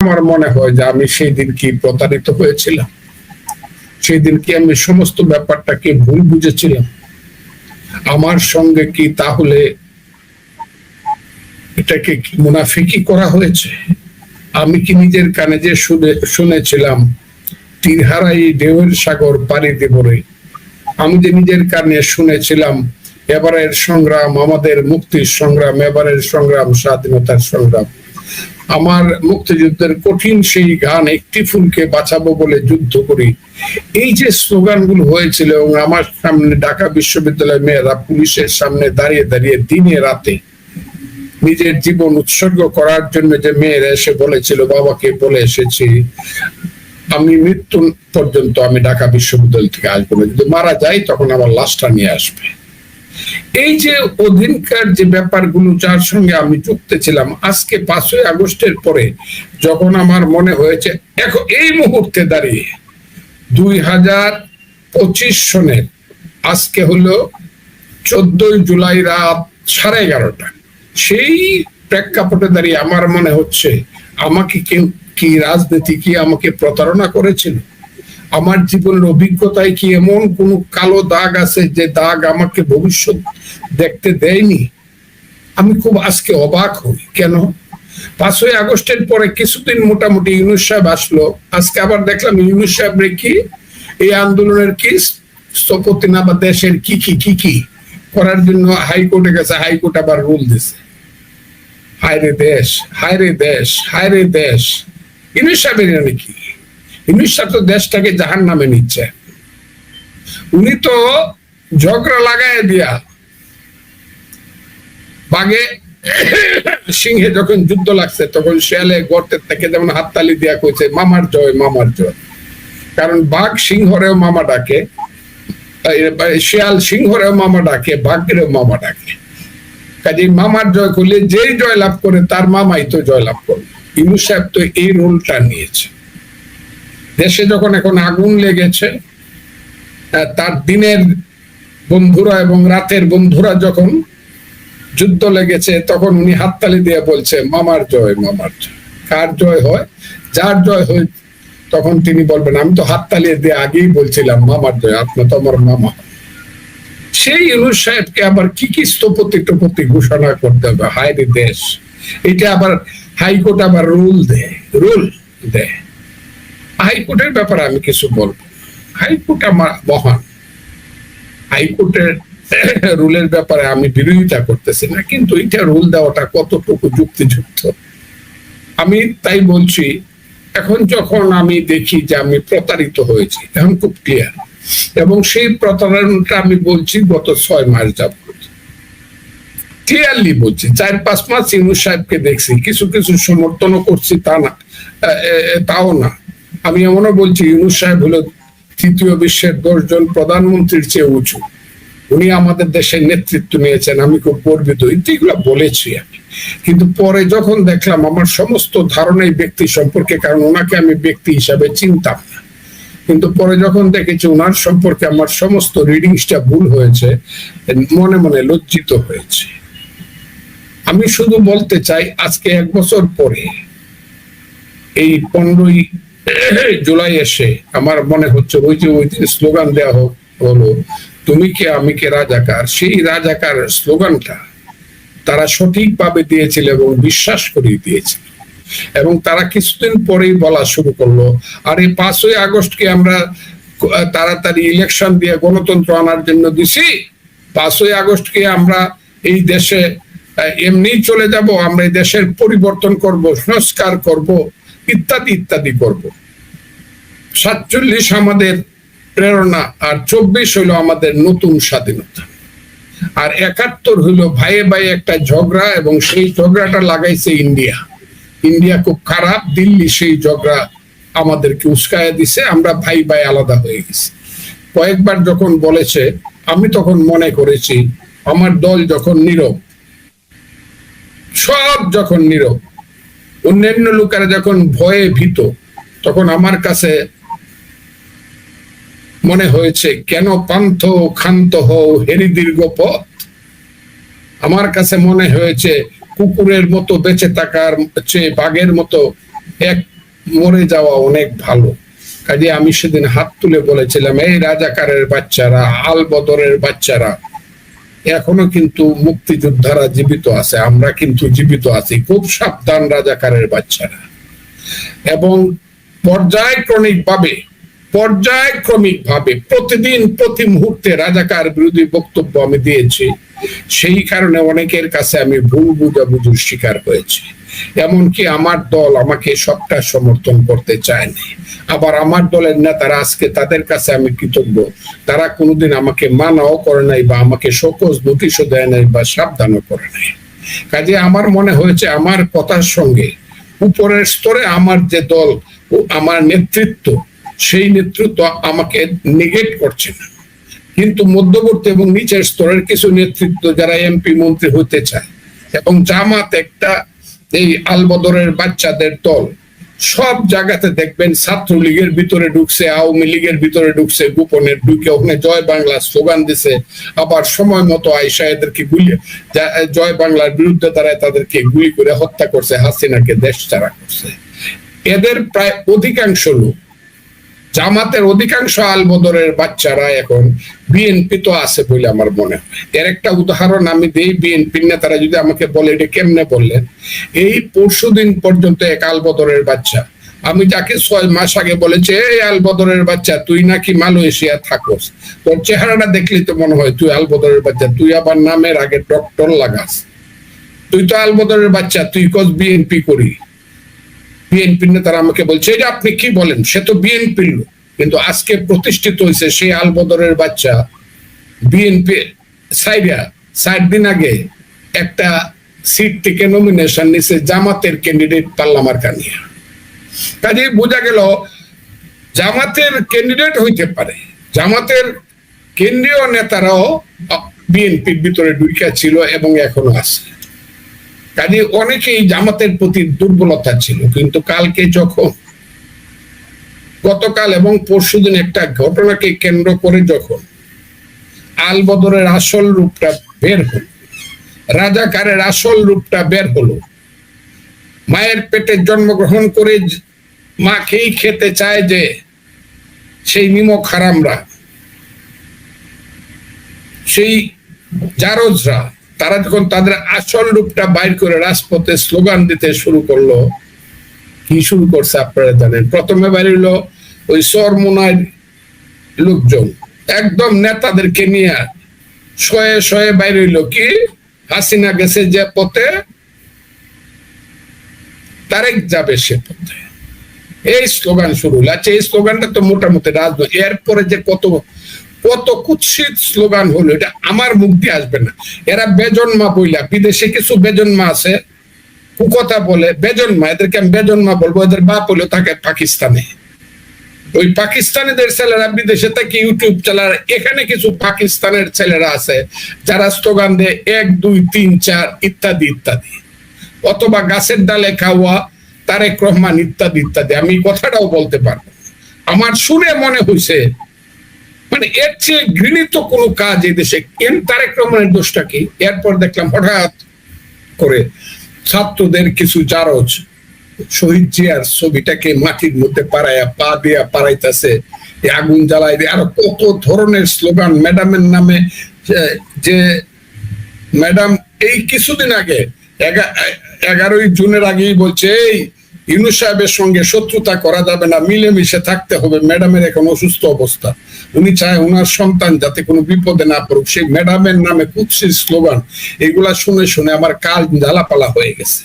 আমার মনে হয় যে আমি সেই দিন কি প্রতারিত হয়েছিলাম, সেই দিন কি আমি সমস্ত ব্যাপারটাকে ভুল বুঝেছিলাম, আমার সঙ্গে কি তাহলে এটাকে কি মুনাফিকি করা হয়েছে? আমি কি নিজের কানে যে শুনেছিলাম তীরহারাই ঢেউয়ের সাগর পাড়ি দেব রে, আমি যে নিজের কানে শুনেছিলাম এবারের সংগ্রাম আমাদের মুক্তির সংগ্রাম, এবারের সংগ্রাম স্বাধীনতার সংগ্রাম, আমার মুক্তিযুদ্ধের কঠিন সেই গান একটি ফুলকে বাঁচাবো বলে যুদ্ধ করি, এই যে স্লোগানগুলো হয়েছিল এবং আমার সামনে ঢাকা বিশ্ববিদ্যালয়ের মেয়েরা পুলিশের সামনে দাঁড়িয়ে দাঁড়িয়ে দিনে রাতে নিজের জীবন উৎসর্গ করার জন্য যে মেয়েরা এসে বলেছিল বাবাকে বলে এসেছি আমি মৃত্যু পর্যন্ত আমি ঢাকা বিশ্ববিদ্যালয় থেকে আসবো না, যদি মারা যাই তখন আমার লাশটা নিয়ে আসবে, এই যে অধীনকার যে ব্যাপারগুলো যার সঙ্গে আমি যুক্ত ছিলাম, আজকে 5ই আগস্টের পরে যখন আমার মনে হয়েছে এখন এই মুহূর্তে দাঁড়িয়ে 2025 সনের আজকে হলো 14ই জুলাই রাত 11:30, সেই প্রেক্ষাপটে দাঁড়িয়ে আমার মনে হচ্ছে আমাকে কেউ কি রাজনীতি কি আমাকে প্রতারণা করেছিল, আমার জীবনের অভিজ্ঞতায় কি এমন কোন কালো দাগ আছে যে দাগ আমাকে ভবিষ্যৎ দেখতে দেয়নি? আমি খুব আজকে অবাক হই। কেন 5ই আগস্টের পরে কিছুদিন মোটামুটি ইউনূস সাহেব আসলো, আজকে আবার দেখলাম ইউনূস সাহেব কি এই আন্দোলনের কি স্থপতি না বা দেশের কি কি কি কি করার জন্য হাইকোর্টে গেছে, হাইকোর্ট আবার রুল দিছে। হায়রে দেশ, হায়রে দেশ, হায়রে দেশ। ইউনূস সাহেবের নাকি ইউনূস সাহেব তো দেশটাকে জাহান্নামে নিচ্ছে। উনি তো ঝগড়া লাগায় দিয়া বাঘে সিংহে যখন যুদ্ধ লাগছে তখন শিয়ালে গর্তের থেকে যেমন হাততালি দিয়া কইছে মামার জয়, মামার জয়। কারণ বাঘ সিংহরেও মামা ডাকে, শিয়াল সিংহরেও মামা ডাকে, বাঘেরও মামা ডাকে। কাজে মামার জয় করলে যেই জয় লাভ করে তার মামাই তো জয় লাভ করবে। ইউনূস সাহেব তো এই রোলটা নিয়েছে। দেশে যখন এখন আগুন লেগেছে, তার দিনের বন্ধুরা এবং রাতের বন্ধুরা যখন যুদ্ধ লেগেছে তখন উনি হাততালি দিয়ে বলছে মামার জয়, মামার জয়। কার জয় হয়? যার জয় হয় তখন তিনি বলবেন আমি তো হাততালি দিয়ে আগেই বলছিলাম মামার জয়, আপনার তো আমার মামা। সেই ইউনূস সাহেবকে আবার কি কি স্থপতি টপতি ঘোষণা করতে হবে? হায়রে দেশ। এটা আবার হাইকোর্ট আবার রুল দেয়। হাইকোর্টের ব্যাপারে আমি কিছু বলবো। হাইকোর্ট আমার মহান, হাইকোর্টের রুলের ব্যাপারে আমি বিরোধিতা করতেছি না, কিন্তু এটা রুল দেওয়াটা কতটুকু যুক্তিযুক্ত আমি তাই বলছি। এখন যখন আমি দেখি যে আমি প্রতারিত হয়েছি, এখন খুব ক্লিয়ার, এবং সেই প্রতারণাটা আমি বলছি গত 6 মাস যাবত ক্লিয়ারলি বলছি। 4-5 মাস ইউনূস সাহেবকে দেখছি, কিছু কিছু সমর্থনও করছি তা না, তাও না। আমি এমনও বলছি ইউনূস সাহেব হলো 3য় বিশ্বের 10 জন প্রধানমন্ত্রীর চেয়ে উঁচু। উনি আমাদের দেশের নেতৃত্ব নিয়েছেন, আমি খুব গর্বিত, এগুলো বলেছি আমি। কিন্তু পরে যখন দেখলাম আমার সমস্ত ধারণাই ব্যক্তি সম্পর্কে, কারণ ওনাকে আমি ব্যক্তি হিসাবে চিনতাম না, কিন্তু পরে যখন দেখেছি ওনার সম্পর্কে আমার সমস্ত রিডিংসটা ভুল হয়েছে, মনে মনে লজ্জিত হয়েছে। আমি শুধু বলতে চাই আজকে 1 বছর পরে এই 15ই জুলাই এসে আমার মনে হচ্ছে ওই দিন স্লোগান দেওয়া হলো তুমি কে আমি কে রাজাকার, সেই রাজাকার স্লোগানটা তারা সঠিকভাবে দিয়েছিল এবং বিশ্বাস করিয়ে দিয়েছিল, এবং তারা কিছুদিন পরেই বলা শুরু করলো আরে 5ই আগস্টকে আমরা তাড়াতাড়ি ইলেকশন দিয়ে গণতন্ত্র আনার জন্য দিছি, 5ই আগস্টকে আমরা এই দেশে এমনি চলে যাব, আমরা এই দেশের পরিবর্তন করব, সংস্কার করব, ইত্যাদি ইত্যাদি করব। 47 আমাদের প্রেরণা, আর 24 হইলো আমাদের নতুন স্বাধীনতা, আর 71 হইলো ভাইয়ে ভাই একটা ঝগড়া, এবং সেই ঝগড়াটা লাগাইছে ইন্ডিয়া খুব খারাপ, দিল্লি সেই ঝগড়া আমাদেরকে উস্কায়া দিছে, আমরা ভাই ভাই আলাদা হয়ে গেছি। কয়েকবার যখন বলেছে আমি তখন মনে করেছি আমার দল যখন নীরব, সব যখন নীরব, অন্যান্য লোকেরা যখন ভয়ে ভীত, তখন আমার কাছে মনে হয়েছে কেন পান্থ ক্ষান্ত হও হেরি দীর্ঘ পথ। আমার কাছে মনে হয়েছে কুকুরের মতো বেঁচে থাকার চেয়ে বাঘের মতো এক মরে যাওয়া অনেক ভালো। কাজে আমি সেদিন হাত তুলে বলেছিলাম, এই রাজাকারের বাচ্চারা, আল বদরের বাচ্চারা, এখনো কিন্তু মুক্তিযোদ্ধারা জীবিত আছে, আমরা কিন্তু জীবিত আছি, খুব সাবধান রাজাকারের বাচ্চারা। এবং পর্যায়ক্রমিক ভাবে প্রতিদিন প্রতি মুহূর্তে রাজাকার বিরোধী বক্তব্য আমি দিয়েছি। সেই কারণে অনেকের কাছে আমি ভুল বুঝাবুঝির শিকার হয়েছি। এমনকি আমার দল আমাকে সবটা সমর্থন করতে চায়নি। আবার আমার দলের নেতারা আজকে, তাদের কাছে আমি কৃতজ্ঞ, তারা কোনোদিন আমাকে মানাও করে নাই বা আমাকে সকোজ নোটিশও দেয় নাই বা সাবধানও করে নাই। কাজে আমার মনে হয়েছে আমার কথার সঙ্গে উপরের স্তরে আমার যে দল, আমার নেতৃত্ব, সেই নেতৃত্ব আমাকে নেগেট করছে না। কিন্তু মধ্যবর্তী এবং নিচের স্তরের কিছু নেতৃত্ব যারা এমপি মন্ত্রী হতে চায়, এবং জামাত একটা এই আলবদরের বাচ্চাদের দল, সব জায়গাতে দেখবেন ছাত্রলীগের ভিতরে ঢুকছে, আওয়ামী লীগের ভিতরে ঢুকছে, গোপনে ঢুকে ওখানে জয় বাংলা স্লোগান দিছে, আবার সময় মতো আইসা এদেরকে গুলি, জয় বাংলার বিরুদ্ধে তারা তাদেরকে গুলি করে হত্যা করছে, হাসিনাকে দেশ ছাড়া করছে। এদের প্রায় অধিকাংশ লোক, জামাতের অধিকাংশ আলবদরের বাচ্চারা এখন বিএনপি তো আছে বলে আমার মনে হয়। এর একটা উদাহরণ আমি দিই, বিএনপির নেতারা যদি আমাকে বলে এটা কেমনে বললেন, এই পরশুদিন পর্যন্ত এক আলবদরের বাচ্চা, আমি যাকে 6 মাস আগে বলেছে, এই আলবদরের বাচ্চা তুই নাকি মালয়েশিয়া থাকোস, তোর চেহারাটা দেখলি তো মনে হয় তুই আলবদরের বাচ্চা, তুই আবার নামের আগে ডক্টর লাগাস, তুই তো আলবদরের বাচ্চা, তুই কস বিএনপি করি। বিএনপির নেতারা আমাকে বলছে, এটা আপনি কি বলেন, সে তো বিএনপির লোক। কিন্তু আজকে প্রতিষ্ঠিত হয়েছে সেই আলবদরের বাচ্চা বিএনপি 4 দিন আগে একটা সিট থেকে নমিনেশন নিছে জামাতের ক্যান্ডিডেট পাল্লা কানিয়া। কাজে বোঝা গেল জামাতের ক্যান্ডিডেট হইতে পারে, জামাতের কেন্দ্রীয় নেতারাও বিএনপির ভিতরে ঢুকে ছিল এবং এখনো আছে। কাজে অনেকেই জামাতের প্রতি দুর্বলতা ছিল। কিন্তু কালকে যখন, গতকাল এবং পরশুদিন একটা ঘটনাকে কেন্দ্র করে যখন আলবদরের আসল রূপটা বের হলো, রাজাকারের আসল রূপটা বের হলো, মায়ের পেটে জন্মগ্রহণ করে মাকেই খেতে চায় যে সেই নিমক হারামরা, সেই জারজরা, তারা যখন তাদের আসল রূপটা বাইর করে রাজপথে স্লোগান দিতে শুরু করলো, কি শুরু করছে আপনারা জানেন। প্রথমে বাইরিল ওই চরমোনার লোকজন, একদম নেতাদেরকে নিয়ে শয়ে শয়ে বাইরিল, কি হাসিনা গেছে যে পথে তারেক যাবে সে পথে, এই স্লোগান শুরু হলো। আচ্ছা, এই স্লোগানটা তো মোটামুটি রাজনৈতিক, এরপরে যে কত কত কুৎসিত স্লোগান হলো, এটা আমার মুখ দিয়ে আসবে না। এরা বেজন্মা বইলা, বিদেশে কিছু বেজন্মা আছে, কুকথা বলে বেজন্মা, এদেরকে আমি বেজন্মা বলবো। এদের বাপ হলো থাকে পাকিস্তানে, ওই পাকিস্তানিদের ছেলেরা বিদেশে থেকে ইউটিউব চালায়। এখানে কিছু পাকিস্তানের ছেলেরা আছে যারা স্লোগান দেয় 1 2 3 4 ইত্যাদি ইত্যাদি, অথবা গাছের ডালে খাওয়া, তারেক রহমান ইত্যাদি ইত্যাদি। আমি কথাটাও বলতে পারবো। আমার শুনে মনে হয়েছে মানে এর চেয়ে ঘৃণিত কোনো কাজ এই দেশে, তারেক রহমানের দোষটা কি? এরপর দেখলাম হঠাৎ করে ছাত্রদের কিছু জারজ শহীদ জিয়ার ছবিটাকে মাটির মধ্যে পাড়াইয়া, পা দিয়া পাড়াইতেছে, আগুন জ্বালাই দিয়ে, আরো কত ধরনের স্লোগান ম্যাডামের নামে। যে ম্যাডাম এই কিছুদিন আগে 11ই জুনের আগেই বলছে, এই ইউনূস সাহেবের সঙ্গে শত্রুতা করা যাবে না, মিলেমিশে থাকতে হবে, ম্যাডামের এখন অসুস্থ অবস্থা, উনি চায় ওনার সন্তান যাতে কোনো বিপদে না পড়ুক। সেই ম্যাডামের নামে কুৎসিত স্লোগান, এগুলা শুনে শুনে আমার কাল জ্বালাপালা হয়ে গেছে।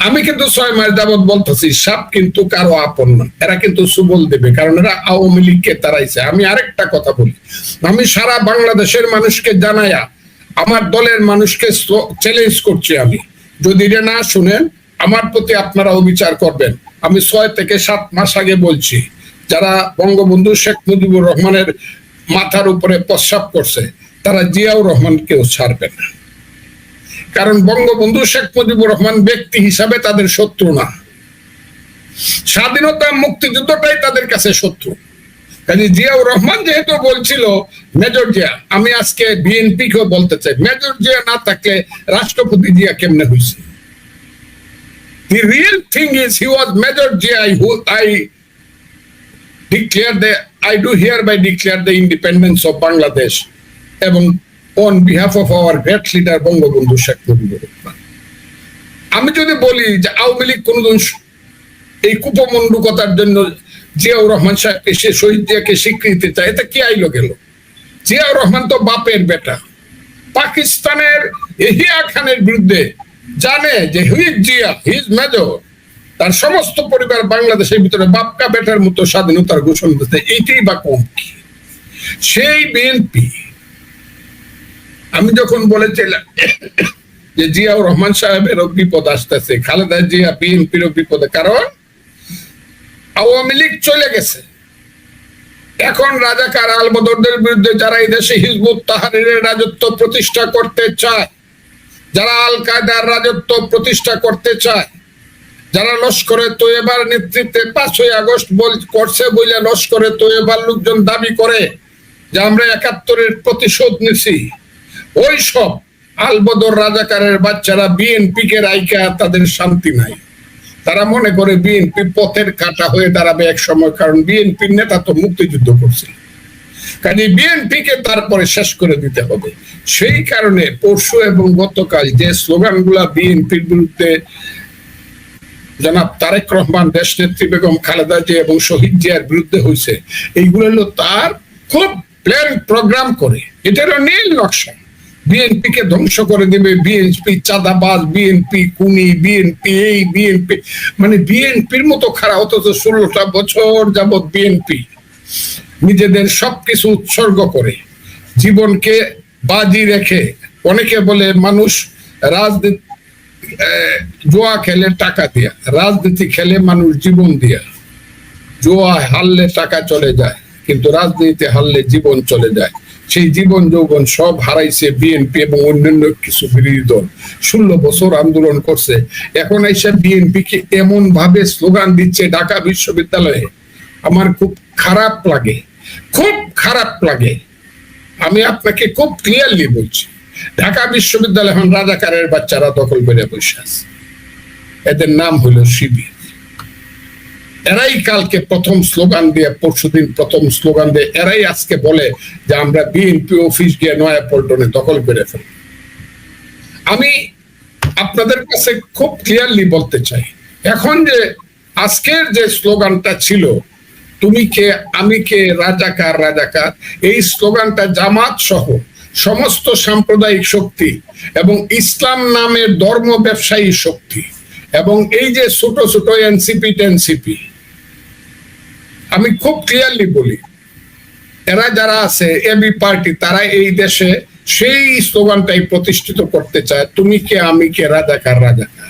আমি কিন্তু 6 মাস যাবৎ বলতেছি, সাপ কিন্তু কারো আপন না, এরা কিন্তু সুবল দেবে, কারণ এরা আওয়ামী লীগকে তাড়াইছে। আমি আরেকটা কথা বলি, আমি সারা বাংলাদেশের মানুষকে জানাইয়া, আমার দলের মানুষকে চ্যালেঞ্জ করছি, আমি যদি এটা না শুনেন আমার প্রতি আপনারাও বিচার করবেন। আমি 6 থেকে 7 মাস আগে বলছি, যারা বঙ্গবন্ধু শেখ মুজিবুর রহমানের মাথার উপরে প্রস্রাব করছে তারা জিয়াউর রহমানকেও ছাড়বে না, কারণ বঙ্গবন্ধু শেখ মুজিবুর রহমান ব্যক্তি হিসাবে তাদের শত্রু না, স্বাধীনতা মুক্তিযুদ্ধটাই তাদের কাছে শত্রু। কাজে জিয়াউর রহমান যেহেতু বলছিল মেজর জিয়া, আমি আজকে বিএনপিকেও বলতে চাই, মেজর জিয়া না থাকলে রাষ্ট্রপতি জিয়া কেমনে হয়েছে? The real thing is he was Major G.I. who I do hereby declare the independence of Bangladesh এবং on behalf of our great leader Bangabandhu Sheikh Mujibur Rahman. আমি যদি বলি যে আওয়ামী লীগ কোনদিন এই কুপমন্ডুকতার জন্য জিয়াউর রহমান সাহেবকে সে শহীদ জিয়াকে স্বীকৃতি চায়, এটা কি আইলো গেল? জিয়াউর রহমান তো বাপের বেটা, পাকিস্তানের এহিয়া খানের বিরুদ্ধে জানে যে হুইজ জিয়া হিজ মেজর, তার সমস্ত পরিবার বাংলাদেশের ভিতরে বাপকা বেটার মতো স্বাধীনতার ঘোষণা দিতে, এইটাই বা কম কি? সেই বিএনপি আমি যখন বলেছিলাম যে জিয়াউর রহমান সাহেবের বিপদ আসতেছে, খালেদা জিয়া বিএনপির বিপদে, কারণ আওয়ামী লীগ চলে গেছে, এখন রাজাকার আলবদরদের বিরুদ্ধে যারা এই দেশে হিজবুত তাহরিরের রাজত্ব প্রতিষ্ঠা করতে চায়, যারা আল কায়দার রাজত্ব প্রতিষ্ঠা করতে চায়, যারা লস্করে তৈয়বার নেতৃত্বে 5ই আগস্ট করছে বলে লস্করে তৈয়বার লোকজন দাবি করে যে আমরা 71-এর প্রতিশোধ নিছি, ওই সব আলবদর রাজাকারের বাচ্চারা বিএনপি কে রাইকা তাদের শান্তি নাই। তারা মনে করে বিএনপি পথের কাঁটা হয়ে দাঁড়াবে এক সময়, কারণ বিএনপির নেতা তো মুক্তিযুদ্ধ করছিল, কাজে বিএনপি কে তারপরে শেষ করে দিতে হবে। সেই কারণে পরশু এবং গতকাল যে স্লোগানগুলা বিএনপির বিরুদ্ধে জনাব তারেক রহমান, দেশনেত্রী বেগম খালেদা জিয়া এবং শহীদ জিয়ার বিরুদ্ধে হয়েছে, এইগুলো হলো তার খুব প্ল্যান প্রোগ্রাম করে, এটারও নীল নকশা। বিএনপি কে ধ্বংস করে দিবে, বিএনপি চাঁদাবাজ, বিএনপি খুনি, বিএনপি এই, বিএনপি মানে বিএনপির মতো খারাপ। অথচ 16টা বছর যাবৎ বিএনপি নিজেদের সবকিছু উৎসর্গ করে জীবনকে বাজি রেখে, অনেকে বলে মানুষ রাজনীতি জুয়া খেলে টাকা দিয়া, রাজনীতি খেলে মানুষ জীবন দিয়া। জুয়া হারলে টাকা চলে যায়, কিন্তু রাজনীতি হারলে জীবন চলে যায়। সেই জীবন যৌবন সব হারাইছে বিএনপি এবং অন্যান্য কিছু বিরোধী দল। 16 বছর আন্দোলন করছে, এখন এসে বিএনপি কে এমন ভাবে স্লোগান দিচ্ছে ঢাকা বিশ্ববিদ্যালয়ে, আমার খুব খারাপ লাগে, খুব খারাপ লাগে। আমি আপনাকে খুব ক্লিয়ারলি বলছি, ঢাকা বিশ্ববিদ্যালয় এখন রাজাকারের বাচ্চারা দখল করে বসে আছে, এদের নাম হলো শিবির। এরাই কালকে প্রথম স্লোগান দিয়ে, পরশুদিন প্রথম স্লোগান দিয়ে, এরাই আজকে বলে যে আমরা বিএনপি অফিস গিয়ে নয়াপল্টনে দখল করে ফেলি। আমি আপনাদের কাছে খুব ক্লিয়ারলি বলতে চাই, এখন যে আজকের যে স্লোগানটা ছিল তুমি কে আমি কে রাজাকার রাজাকার, এই স্লোগানটা জামাত সহ সমস্ত সাম্প্রদায়িক শক্তি এবং ইসলাম নামের ধর্ম ব্যবসায়ী শক্তি এবং এই যে ছোট ছোট এনসিপি টেনসিপি, আমি খুব ক্লিয়ারলি বলি, এরা যারা আছে এবি পার্টি, তারা এই দেশে সেই স্লোগানটাই প্রতিষ্ঠিত করতে চায়, তুমি কে আমি কে রাজাকার রাজাকার।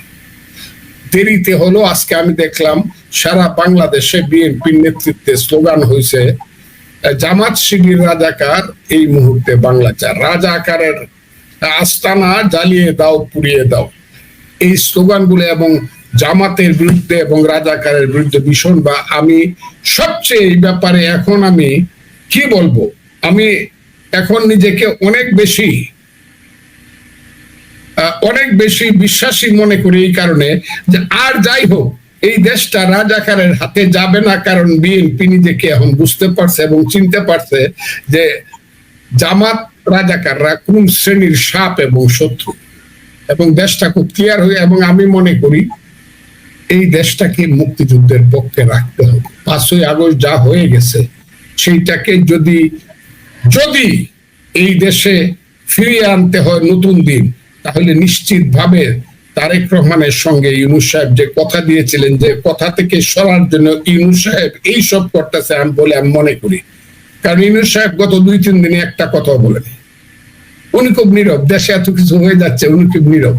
দেরিতে হলো, আজকে আমি দেখলাম সারা বাংলাদেশে বিএনপির নেতৃত্বে স্লোগান হয়েছে জামাত শিবির রাজাকার, এই মুহূর্তে বাংলা চার, রাজাকারের আস্তানা জ্বালিয়ে দাও, পুড়িয়ে দাও। এই স্লোগানগুলো এবং জামাতের বিরুদ্ধে এবং রাজাকারের বিরুদ্ধে ভীষণ, বা আমি সবচেয়ে এই ব্যাপারে এখন আমি কি বলবো, আমি এখন নিজেকে অনেক বেশি বিশ্বাসী মনে করি, এই কারণে যে আর যাই হোক এই দেশটা রাজাকারের হাতে যাবে না, কারণ বিএনপি নিজেকে এখন বুঝতে পারছে এবং চিনতে পারছে যে জামাত রাজাকাররা কোন শ্রেণীর সাপ এবং শত্রু, এবং দেশটা খুব ক্লিয়ার হয়ে, এবং আমি মনে করি এই দেশটাকে মুক্তিযুদ্ধের পক্ষে রাখতে হবে। 5ই আগস্ট যা হয়ে গেছে সেইটাকে যদি এই দেশে ফিরিয়ে আনতে হয় নতুন দিন, তাহলে নিশ্চিতভাবে তারেক রহমানের সঙ্গে ইউনূস সাহেব যে কথা দিয়েছিলেন, যে কথা থেকে সরার জন্য ইউনূস সাহেব এই সব করতেছে আমি মনে করি। কারণ ইউনূস সাহেব গত 2-3 দিনে একটা কথা বলেন, উনি খুব নীরব, দেশে এত কিছু হয়ে যাচ্ছে উনি খুব নীরব।